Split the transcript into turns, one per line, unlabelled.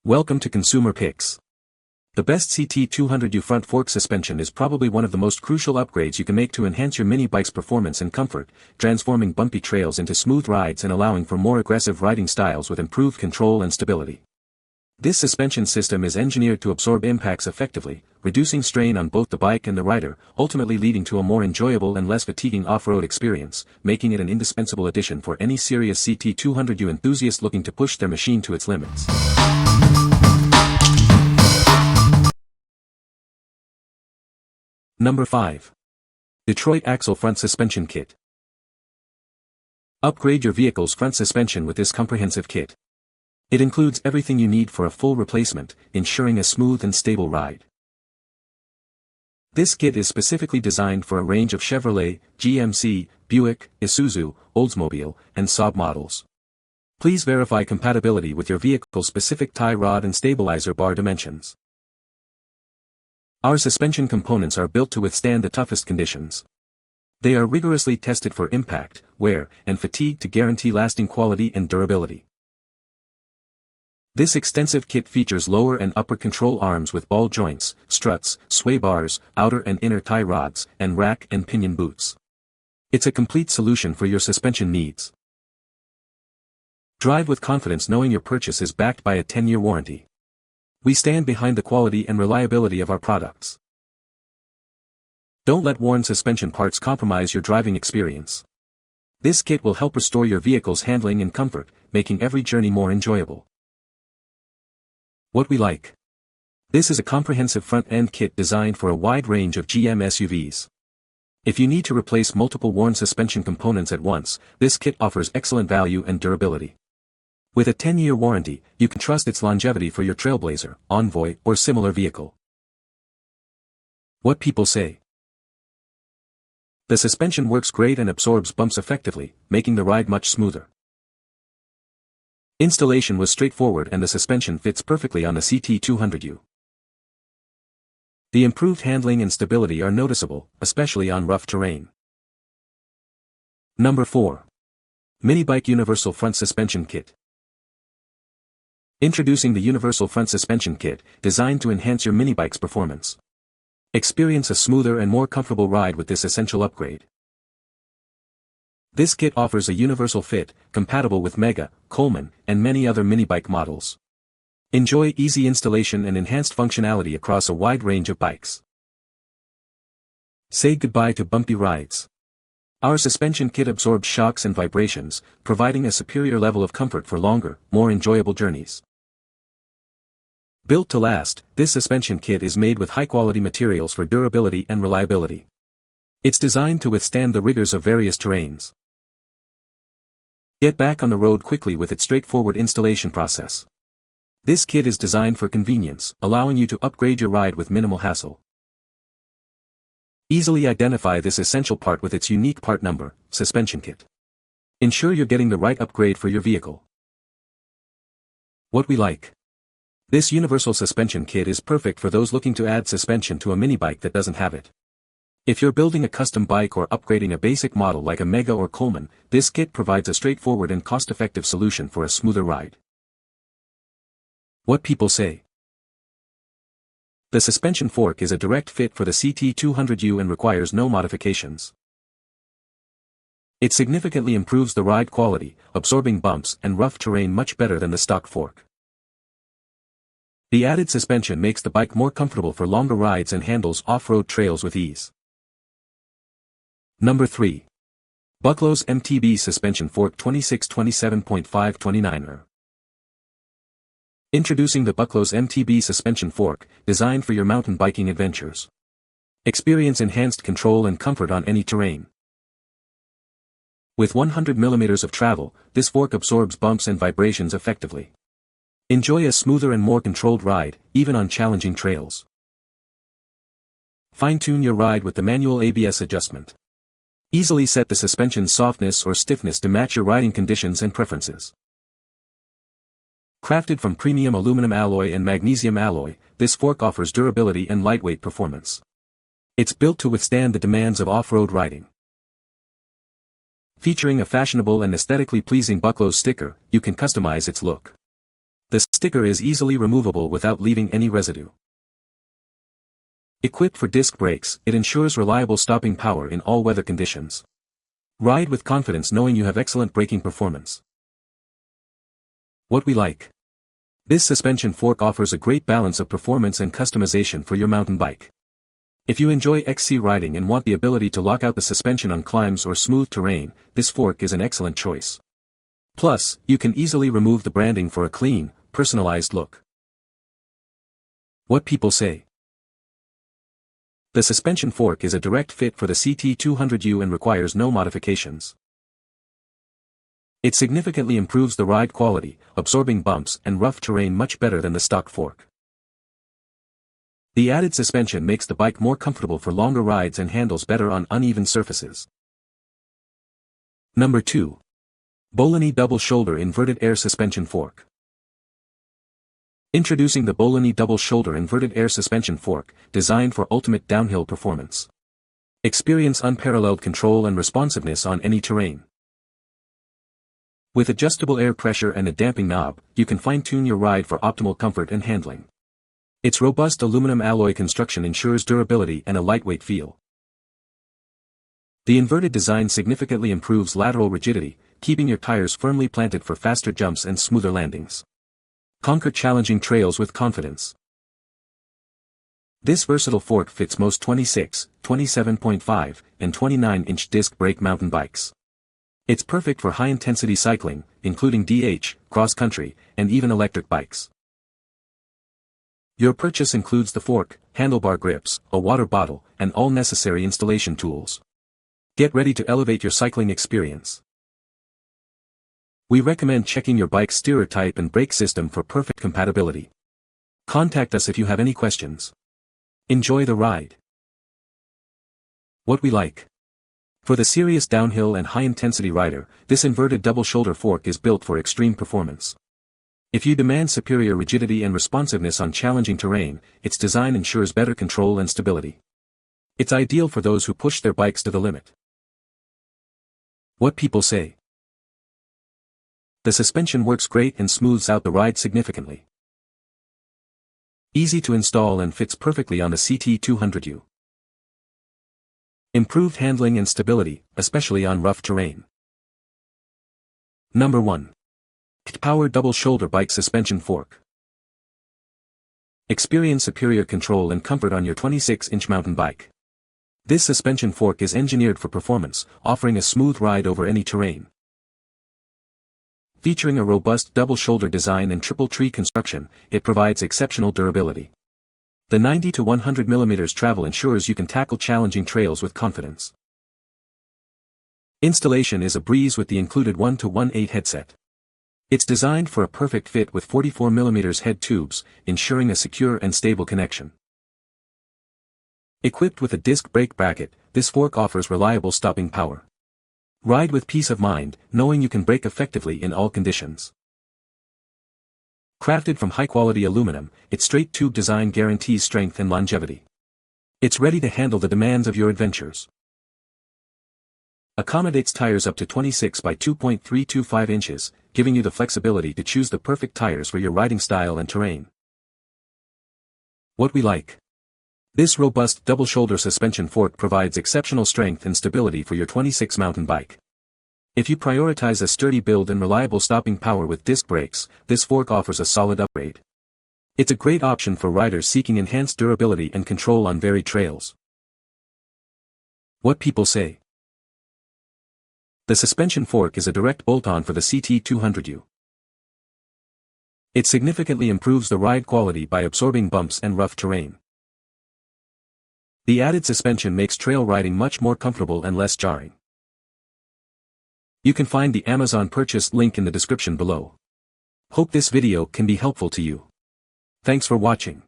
Welcome to Consumer Picks. The best CT200U Front Fork Suspension is probably one of the most crucial upgrades you can make to enhance your mini bike's performance and comfort, transforming bumpy trails into smooth rides and allowing for more aggressive riding styles with improved control and stability. This suspension system is engineered to absorb impacts effectively, reducing strain on both the bike and the rider, ultimately leading to a more enjoyable and less fatiguing off-road experience, making it an indispensable addition for any serious CT200U enthusiast looking to push their machine to its limits. Number 5. Detroit Axle Front Suspension Kit. Upgrade your vehicle's front suspension with this comprehensive kit. It includes everything you need for a full replacement, ensuring a smooth and stable ride. This kit is specifically designed for a range of Chevrolet, GMC, Buick, Isuzu, Oldsmobile, and Saab models. Please verify compatibility with your vehicle's specific tie rod and stabilizer bar dimensions. Our suspension components are built to withstand the toughest conditions. They are rigorously tested for impact, wear, and fatigue to guarantee lasting quality and durability. This extensive kit features lower and upper control arms with ball joints, struts, sway bars, outer and inner tie rods, and rack and pinion boots. It's a complete solution for your suspension needs. Drive with confidence knowing your purchase is backed by a 10-year warranty. We stand behind the quality and reliability of our products. Don't let worn suspension parts compromise your driving experience. This kit will help restore your vehicle's handling and comfort, making every journey more enjoyable. What we like. This is a comprehensive front-end kit designed for a wide range of GM SUVs. If you need to replace multiple worn suspension components at once, this kit offers excellent value and durability. With a 10-year warranty, you can trust its longevity for your Trailblazer, Envoy, or similar vehicle. What people say. The suspension works great and absorbs bumps effectively, making the ride much smoother. Installation was straightforward and the suspension fits perfectly on the CT200U. The improved handling and stability are noticeable, especially on rough terrain. Number 4. Minibike Universal Front Suspension Kit. Introducing the Universal Front Suspension Kit, designed to enhance your minibike's performance. Experience a smoother and more comfortable ride with this essential upgrade. This kit offers a universal fit, compatible with Mega, Coleman, and many other minibike models. Enjoy easy installation and enhanced functionality across a wide range of bikes. Say goodbye to bumpy rides. Our suspension kit absorbs shocks and vibrations, providing a superior level of comfort for longer, more enjoyable journeys. Built to last, this suspension kit is made with high-quality materials for durability and reliability. It's designed to withstand the rigors of various terrains. Get back on the road quickly with its straightforward installation process. This kit is designed for convenience, allowing you to upgrade your ride with minimal hassle. Easily identify this essential part with its unique part number, suspension kit. Ensure you're getting the right upgrade for your vehicle. What we like. This universal suspension kit is perfect for those looking to add suspension to a mini bike that doesn't have it. If you're building a custom bike or upgrading a basic model like a Mega or Coleman, this kit provides a straightforward and cost-effective solution for a smoother ride. What people say. The suspension fork is a direct fit for the CT200U and requires no modifications. It significantly improves the ride quality, absorbing bumps and rough terrain much better than the stock fork. The added suspension makes the bike more comfortable for longer rides and handles off-road trails with ease. Number 3. BUCKLOS MTB Suspension Fork 2627.529er. Introducing the BUCKLOS MTB Suspension Fork, designed for your mountain biking adventures. Experience enhanced control and comfort on any terrain. With 100 mm of travel, this fork absorbs bumps and vibrations effectively. Enjoy a smoother and more controlled ride, even on challenging trails. Fine-tune your ride with the manual ABS adjustment. Easily set the suspension's softness or stiffness to match your riding conditions and preferences. Crafted from premium aluminum alloy and magnesium alloy, this fork offers durability and lightweight performance. It's built to withstand the demands of off-road riding. Featuring a fashionable and aesthetically pleasing BUCKLOS sticker, you can customize its look. The sticker is easily removable without leaving any residue. Equipped for disc brakes, it ensures reliable stopping power in all weather conditions. Ride with confidence knowing you have excellent braking performance. What we like. This suspension fork offers a great balance of performance and customization for your mountain bike. If you enjoy XC riding and want the ability to lock out the suspension on climbs or smooth terrain, this fork is an excellent choice. Plus, you can easily remove the branding for a clean, personalized look. What people say. The suspension fork is a direct fit for the CT200U and requires no modifications. It significantly improves the ride quality, absorbing bumps and rough terrain much better than the stock fork. The added suspension makes the bike more comfortable for longer rides and handles better on uneven surfaces. Number 2. BOLANY Double Shoulder Inverted Air Suspension Fork. Introducing the BOLANY Double Shoulder Inverted Air Suspension Fork, designed for ultimate downhill performance. Experience unparalleled control and responsiveness on any terrain. With adjustable air pressure and a damping knob, you can fine-tune your ride for optimal comfort and handling. Its robust aluminum alloy construction ensures durability and a lightweight feel. The inverted design significantly improves lateral rigidity, keeping your tires firmly planted for faster jumps and smoother landings. Conquer challenging trails with confidence. This versatile fork fits most 26, 27.5, and 29-inch disc brake mountain bikes. It's perfect for high-intensity cycling, including DH, cross-country, and even electric bikes. Your purchase includes the fork, handlebar grips, a water bottle, and all necessary installation tools. Get ready to elevate your cycling experience. We recommend checking your bike's steerer type and brake system for perfect compatibility. Contact us if you have any questions. Enjoy the ride. What we like. For the serious downhill and high-intensity rider, this inverted double-shoulder fork is built for extreme performance. If you demand superior rigidity and responsiveness on challenging terrain, its design ensures better control and stability. It's ideal for those who push their bikes to the limit. What people say. The suspension works great and smooths out the ride significantly. Easy to install and fits perfectly on the CT200U. Improved handling and stability, especially on rough terrain. Number 1. CDHPOWER Double Shoulder Bike Suspension Fork. Experience superior control and comfort on your 26-inch mountain bike. This suspension fork is engineered for performance, offering a smooth ride over any terrain. Featuring a robust double-shoulder design and triple tree construction, it provides exceptional durability. The 90 to 100 mm travel ensures you can tackle challenging trails with confidence. Installation is a breeze with the included 1-to-1/8 headset. It's designed for a perfect fit with 44 mm head tubes, ensuring a secure and stable connection. Equipped with a disc brake bracket, this fork offers reliable stopping power. Ride with peace of mind, knowing you can brake effectively in all conditions. Crafted from high-quality aluminum, its straight tube design guarantees strength and longevity. It's ready to handle the demands of your adventures. Accommodates tires up to 26 by 2.325 inches, giving you the flexibility to choose the perfect tires for your riding style and terrain. What we like. This robust double-shoulder suspension fork provides exceptional strength and stability for your 26 mountain bike. If you prioritize a sturdy build and reliable stopping power with disc brakes, this fork offers a solid upgrade. It's a great option for riders seeking enhanced durability and control on varied trails. What people say. The suspension fork is a direct bolt-on for the CT200U. It significantly improves the ride quality by absorbing bumps and rough terrain. The added suspension makes trail riding much more comfortable and less jarring. You can find the Amazon purchase link in the description below. Hope this video can be helpful to you. Thanks for watching.